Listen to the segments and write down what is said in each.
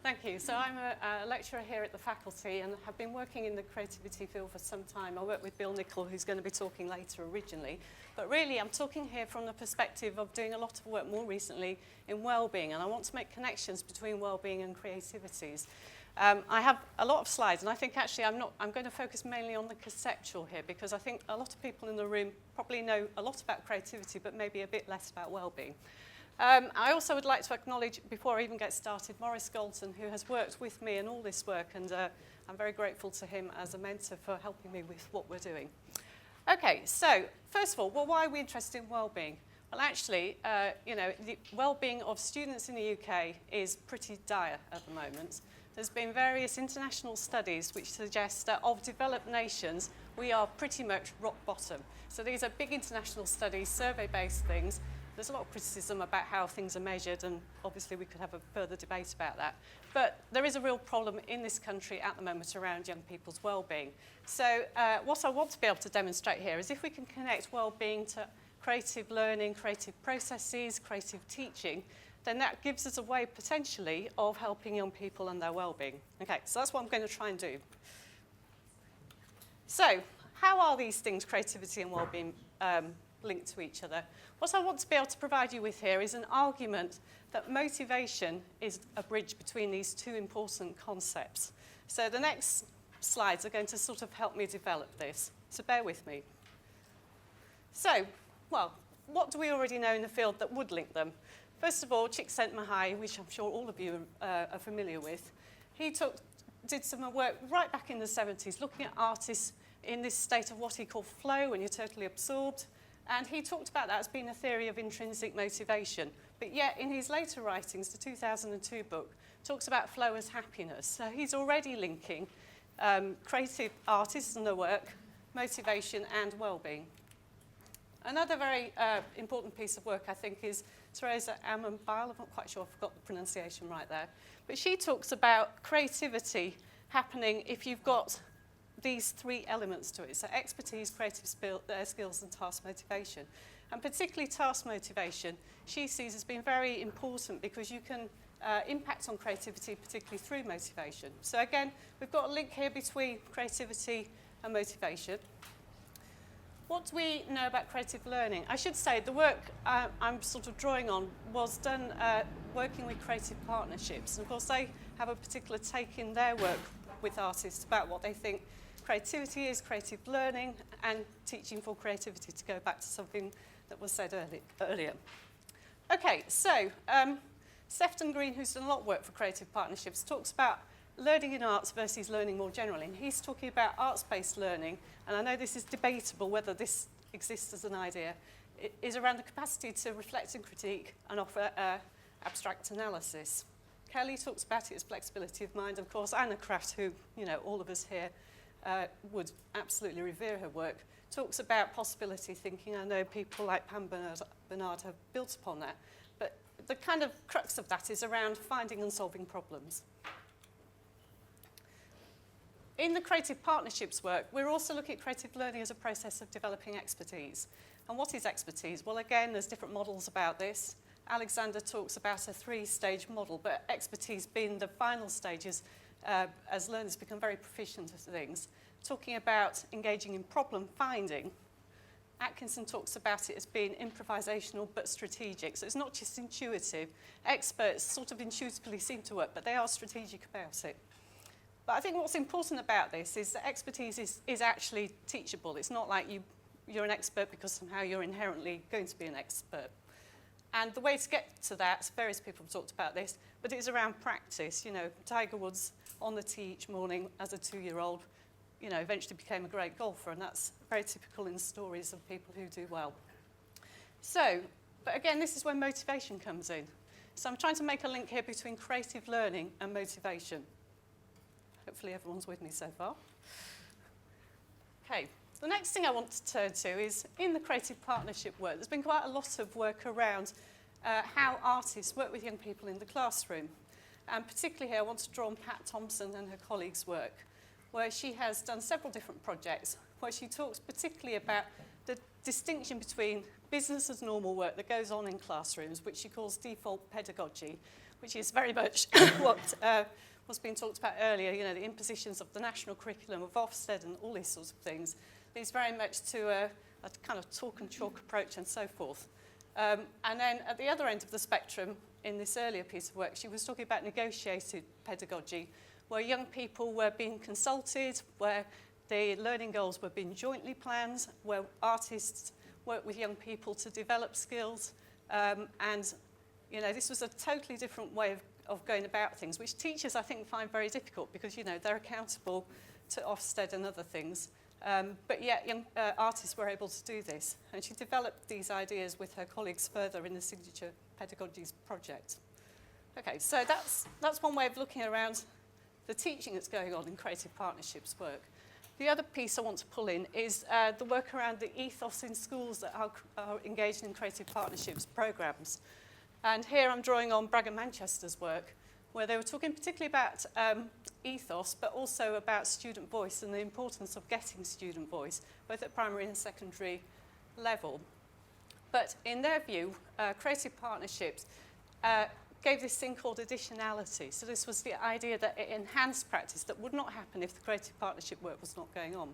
Thank you. So I'm a lecturer here at the faculty and have been working in the creativity field for some time. I work with Bill Nicol, who's going to be talking later originally. But really, I'm talking here from the perspective of doing a lot of work more recently in wellbeing, and I want to make connections between wellbeing and creativities. I have a lot of slides, and I think actually I'm going to focus mainly on the conceptual here, because I think a lot of people in the room probably know a lot about creativity, but maybe a bit less about wellbeing. I also would like to acknowledge, before I even get started, Maurice Galton, who has worked with me in all this work, and I'm very grateful to him as a mentor for helping me with what we're doing. Okay, so first of all, well, why are we interested in wellbeing? Well, actually, the wellbeing of students in the UK is pretty dire at the moment. There's been various international studies which suggest that of developed nations, we are pretty much rock bottom. So these are big international studies, survey-based things. There's a lot of criticism about how things are measured, and obviously we could have a further debate about that. But there is a real problem in this country at the moment around young people's well-being. So what I want to be able to demonstrate here is if we can connect well-being to creative learning, creative processes, creative teaching, then that gives us a way potentially of helping young people and their well-being. Okay, so that's what I'm going to try and do. So how are these things, creativity and well-being, linked to each other? What I want to be able to provide you with here is an argument that motivation is a bridge between these two important concepts. So the next slides are going to sort of help me develop this, so bear with me. So, well, what do we already know in the field that would link them? First of all, Csikszentmihalyi, which I'm sure all of you are familiar with, he did some work right back in the 70s looking at artists in this state of what he called flow, when you're totally absorbed. And he talked about that as being a theory of intrinsic motivation. But yet, in his later writings, the 2002 book, talks about flow as happiness. So he's already linking creative artists and their work, motivation and well-being. Another very important piece of work, I think, is Teresa Ammanbile. I'm not quite sure I've got the pronunciation right there. But she talks about creativity happening if you've got these three elements to it. So expertise, creative skills and task motivation. And particularly task motivation, she sees as being very important because you can impact on creativity, particularly through motivation. So again, we've got a link here between creativity and motivation. What do we know about creative learning? I should say the work I'm sort of drawing on was done working with creative partnerships. And of course, they have a particular take in their work with artists about what they think creativity is, creative learning, and teaching for creativity, to go back to something that was said earlier. Okay, so Sefton Green, who's done a lot of work for creative partnerships, talks about learning in arts versus learning more generally. And he's talking about arts-based learning, and I know this is debatable whether this exists as an idea. It is around the capacity to reflect and critique and offer abstract analysis. Kelly talks about it as flexibility of mind. Of course, Anna Kraft, who, you know, all of us here would absolutely revere her work, talks about possibility thinking. I know people like Pam Bernard have built upon that. But the kind of crux of that is around finding and solving problems. In the creative partnerships work, we're also looking at creative learning as a process of developing expertise. And what is expertise? Well, again, there's different models about this. Alexander talks about a three-stage model, but expertise being the final stages as learners become very proficient at things. Talking about engaging in problem finding, Atkinson talks about it as being improvisational but strategic. So it's not just intuitive. Experts sort of intuitively seem to work, but they are strategic about it. But I think what's important about this is that expertise is actually teachable. It's not like you're an expert because somehow you're inherently going to be an expert. And the way to get to that, various people have talked about this, but it's around practice. You know, Tiger Woods on the tee each morning as a 2-year-old, you know, eventually became a great golfer, and that's very typical in stories of people who do well. So, but again, this is where motivation comes in. So I'm trying to make a link here between creative learning and motivation. Hopefully everyone's with me so far. Okay, the next thing I want to turn to is in the creative partnership work. There's been quite a lot of work around how artists work with young people in the classroom. And particularly here, I want to draw on Pat Thompson and her colleagues' work, where she has done several different projects, where she talks particularly about the distinction between business as normal work that goes on in classrooms, which she calls default pedagogy, which is very much what was being talked about earlier, you know, the impositions of the national curriculum of Ofsted and all these sorts of things, leads very much to a kind of talk and chalk approach and so forth. And then at the other end of the spectrum, in this earlier piece of work, she was talking about negotiated pedagogy, where young people were being consulted, where the learning goals were being jointly planned, where artists worked with young people to develop skills. And, you know, this was a totally different way of going about things, which teachers, I think, find very difficult because, you know, they're accountable to Ofsted and other things. But yet young artists were able to do this. And she developed these ideas with her colleagues further in the Signature Pedagogies project. Okay, so that's one way of looking around the teaching that's going on in creative partnerships work. The other piece I want to pull in is the work around the ethos in schools that are engaged in creative partnerships programs. And here I'm drawing on Bragg and Manchester's work, where they were talking particularly about ethos, but also about student voice and the importance of getting student voice, both at primary and secondary level. But in their view, creative partnerships gave this thing called additionality. So this was the idea that it enhanced practice that would not happen if the creative partnership work was not going on.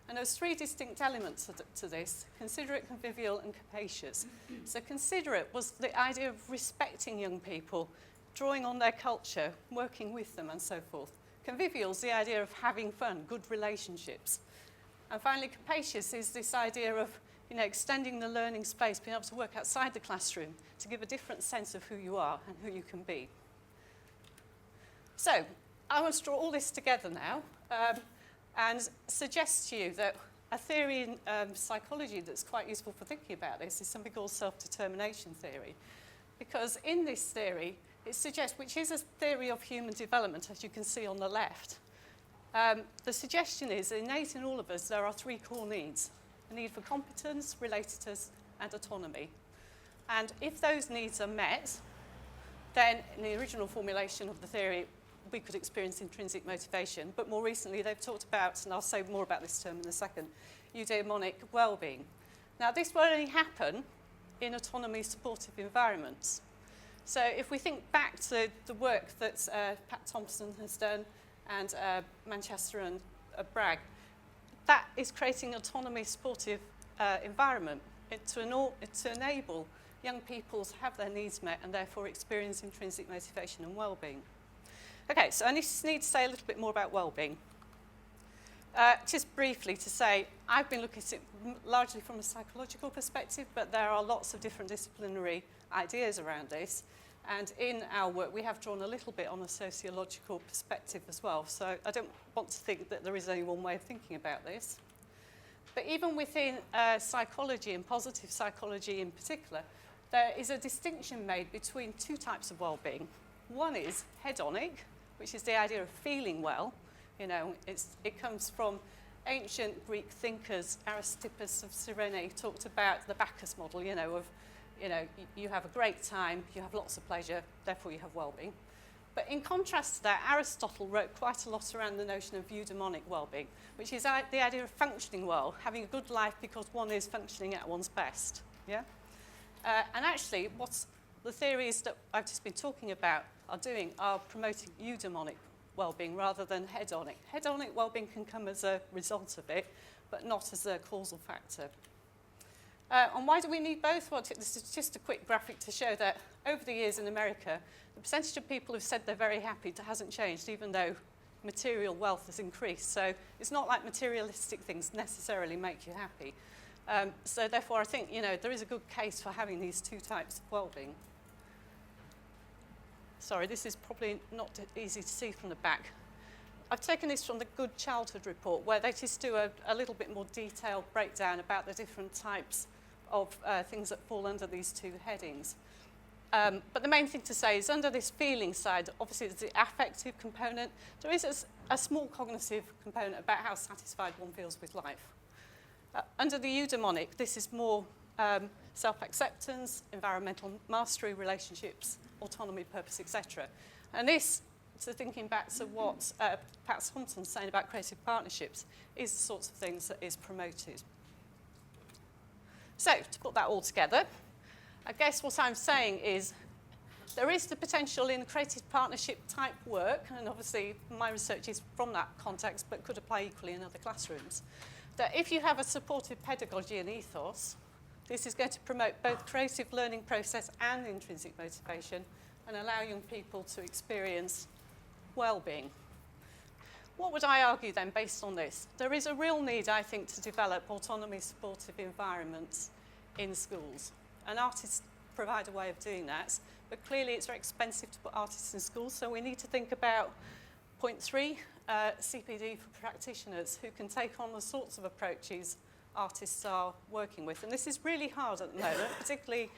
And there was three distinct elements to this: considerate, convivial, and capacious. So considerate was the idea of respecting young people, drawing on their culture, working with them, and so forth. Convivial is the idea of having fun, good relationships. And finally, capacious is this idea of, you know, extending the learning space, being able to work outside the classroom to give a different sense of who you are and who you can be. So I want to draw all this together now and suggest to you that a theory in psychology that's quite useful for thinking about this is something called self-determination theory. Because in this theory, it suggests, which is a theory of human development, as you can see on the left, the suggestion is innate in all of us, there are three core needs: a need for competence, relatedness, and autonomy. And if those needs are met, then in the original formulation of the theory, we could experience intrinsic motivation. But more recently, they've talked about, and I'll say more about this term in a second, eudaimonic well-being. Now, this will only happen in autonomy supportive environments. So if we think back to the work that Pat Thompson has done and Manchester and Bragg, that is creating autonomy supportive environment to enable young people to have their needs met and therefore experience intrinsic motivation and well-being. Okay, so I just need to say a little bit more about well-being. Just briefly to say, I've been looking at it largely from a psychological perspective, but there are lots of different disciplinary ideas around this. And in our work, we have drawn a little bit on a sociological perspective as well. So I don't want to think that there is only one way of thinking about this. But even within psychology, and positive psychology in particular, there is a distinction made between two types of well-being. One is hedonic, which is the idea of feeling well. You know, it comes from ancient Greek thinkers. Aristippus of Cyrene talked about the Bacchus model, you know, of, you know, you have a great time, you have lots of pleasure, therefore you have well-being. But in contrast to that, Aristotle wrote quite a lot around the notion of eudaimonic well-being, which is the idea of functioning well, having a good life because one is functioning at one's best. Yeah? And actually, what the theories that I've just been talking about are promoting eudaimonic well-being rather than hedonic. Hedonic well-being can come as a result of it, but not as a causal factor. And why do we need both? Well, this is just a quick graphic to show that over the years in America, the percentage of people who've said they're very happy hasn't changed, even though material wealth has increased. So it's not like materialistic things necessarily make you happy. So therefore, I think, you know, there is a good case for having these two types of well-being. Sorry, this is probably not easy to see from the back. I've taken this from the Good Childhood Report, where they just do a little bit more detailed breakdown about the different types of things that fall under these two headings. But the main thing to say is under this feeling side, obviously there's the affective component. There is a small cognitive component about how satisfied one feels with life. Under the eudaimonic, this is more self-acceptance, environmental mastery, relationships, autonomy, purpose, etc. And this, so thinking back to what Pat Thompson's saying about creative partnerships, is the sorts of things that is promoted. So, to put that all together, I guess what I'm saying is There is the potential in creative partnership type work, and obviously my research is from that context, but could apply equally in other classrooms, that if you have a supportive pedagogy and ethos, this is going to promote both creative learning process and intrinsic motivation and allow young people to experience well-being. What would I argue then based on this? There is a real need, I think, to develop autonomy supportive environments in schools. And artists provide a way of doing that, but clearly it's very expensive to put artists in schools, so we need to think about point 3, CPD for practitioners who can take on the sorts of approaches artists are working with. And this is really hard at the moment, particularly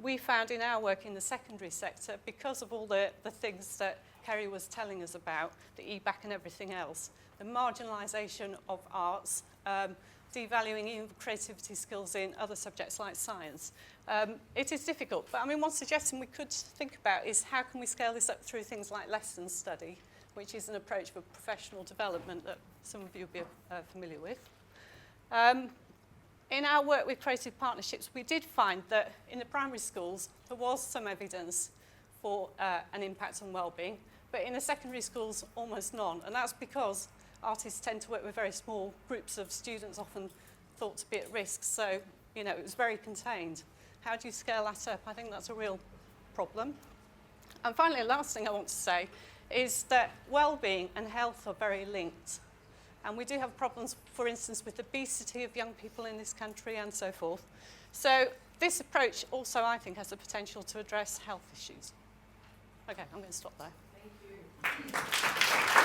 we found in our work in the secondary sector, because of all the things that Kerry was telling us about, the EBAC and everything else, the marginalisation of arts, devaluing even creativity skills in other subjects like science. It is difficult, but I mean, one suggestion we could think about is how can we scale this up through things like lesson study, which is an approach for professional development that some of you will be familiar with. In our work with creative partnerships, we did find that in the primary schools, there was some evidence for an impact on wellbeing, but in the secondary schools, almost none. And that's because artists tend to work with very small groups of students, often thought to be at risk. So, you know, it was very contained. How do you scale that up? I think that's a real problem. And finally, the last thing I want to say is that well-being and health are very linked. And we do have problems, for instance, with obesity of young people in this country and so forth. So this approach also, I think, has the potential to address health issues. Okay, I'm going to stop there. Thank you.